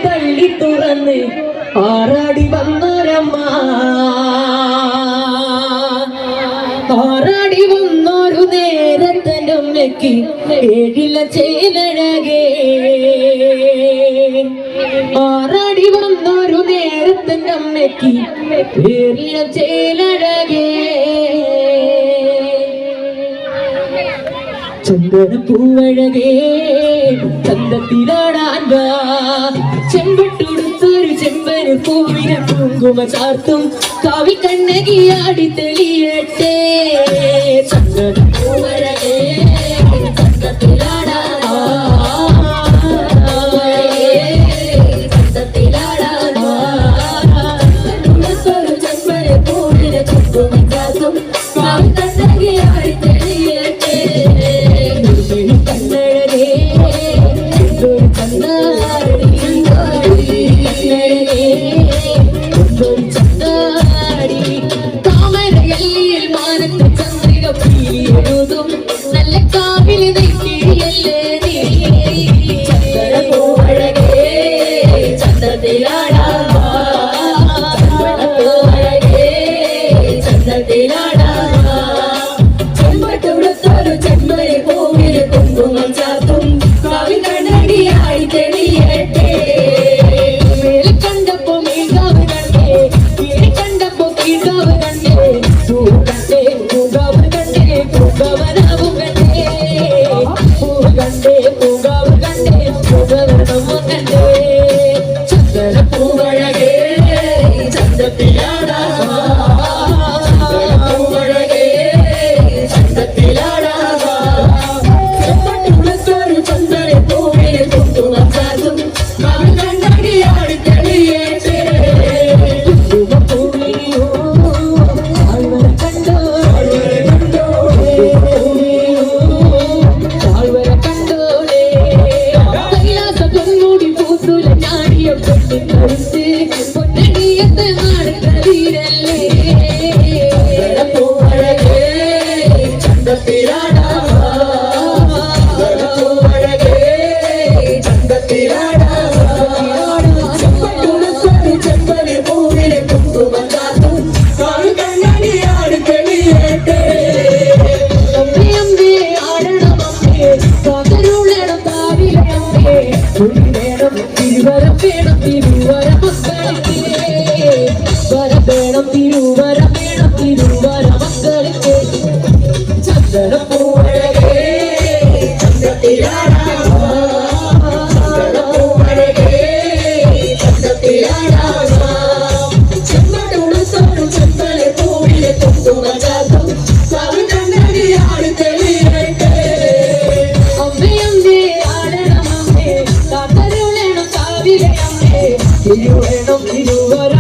തള്ളി തുറന്ന് ആറാടി വന്നൊരമ്മ ആറാടി വന്നൊരു നേരത്തൻ്റെ അമ്മയ്ക്ക് ഏഴില ചേലഴകേ ആറാടി വന്നൊരു നേരത്തൻ്റെ അമ്മയ്ക്ക് ഏഴില ചേലഴകേ ചന്ദന പൂവഴകേ ചന്തത്തിലാടാൻ വാ ചെമ്പട്ടുടുത്തൊരു ചെമ്പന് പൂവിന് കുങ്കുമ ചാർത്തും കാവി കണ്ണകിയാടി തെളിയട്ടെ ചന്ദന പൂവഴകേ ചന്തത്തിലാടാൻ വാ ചന്തത്തിലാടാൻ വാ ചെമ്പട്ടുടുത്തൊരു ചെമ്പന് പൂവിന് കുങ്കുമ ചാർത്തും കാവി കണ്ണകിയാടി തെളിയട്ടെ താമരയല്ലിൽ മാനത്ത് ചന്ദ്രിക പീലിയെഴുതും നല്ല കാവിൽ നെയ്ക്കിഴിയല്ലേ നീ ചന്ദന പൂവഴകേ ചന്തത്തിലാടാൻ വാ ചന്ദന പൂവഴകേ ചന്തത്തിലാടാൻ വാ ചെമ്പട്ടുടുത്തൊരു ചെമ്പരി പൂവിൽ കുങ്കുമം ചാർത്തും കാവി കണ്ണടിയായി തെളിയട്ടെ മേലെ കണ്ടപ്പോ മേഘാവ് കണ്ടേ കീഴെ കണ്ടപ്പോ കീഴ്കാവ് കണ്ടേ കണ്ടേ പൂങ്കാവ് കണ്ടേ പൂങ്കാവനാവ് കണ്ടേ പൂവ് കണ്ടേ പൂങ്കാവ് കണ്ടേ പൂങ്കവനമ്മ കണ്ടേ ചന്ദന പൂവഴകേ ചന്തത്തിലാടാൻ വാ ചന്ദന പൂവഴകേ ചന്തത്തിലാടാൻ വാ ചെമ്പട്ടുടുത്തൊരു ചന്ദന പൂവിന് കുങ്കുമം ചാർത്തും കാവി കണ്ണടിയാടി തെളിയട്ടെ കുങ്കുമപ്പൂവിനെയോ താഴ്വര കണ്ടോ താഴ്വര കണ്ടോളേ കൈലാസ പൊന്നൂടി പൂത്തുല ഞാടിയ പൊന്നിൻ കരുത്ത് പൊന്നടിയത്ത് നാട് കതിരല്ലേ ചന്ദന പൂവഴകേ ചന്തത്തിലാടാൻ വാ ചന്ദന പൂവഴകേ ചന്തത്തിലാടാൻ വാ ചെമ്പട്ടുടുത്തൊരു ചെമ്പനി പൂവിന് കുങ്കുമം ചാർത്തും കാവി കണ്ണടിയാടി തെളിയട്ടെ അമ്മേ ആടണമമ്മേ കാതരുളണം കാവിലെ അമ്മേ തുണി വേണം തിരുവരം വേണം തിരുവര മക്കളിക്കേ വരം വേണം തിരുവരം വേണം തിരുവര മക്കളിക്കേ ചന്ദന പൂവഴകേ ചന്തത്തിലാടാൻ വാ ചന്ദന പൂവഴകേ ചന്തത്തിലാടാൻ വാ ചെമ്പട്ടുടുത്തൊരു ചെമ്പനി പൂവിന് കുങ്കുമം ചാർത്തും കാവി കണ്ണടിയാടി തെളിയട്ടെ അമ്മേ അമ്മേ ആടണമമ്മേ കാതരുളണം കാവിലെ അമ്മേ തിരുവേണം തിരുവര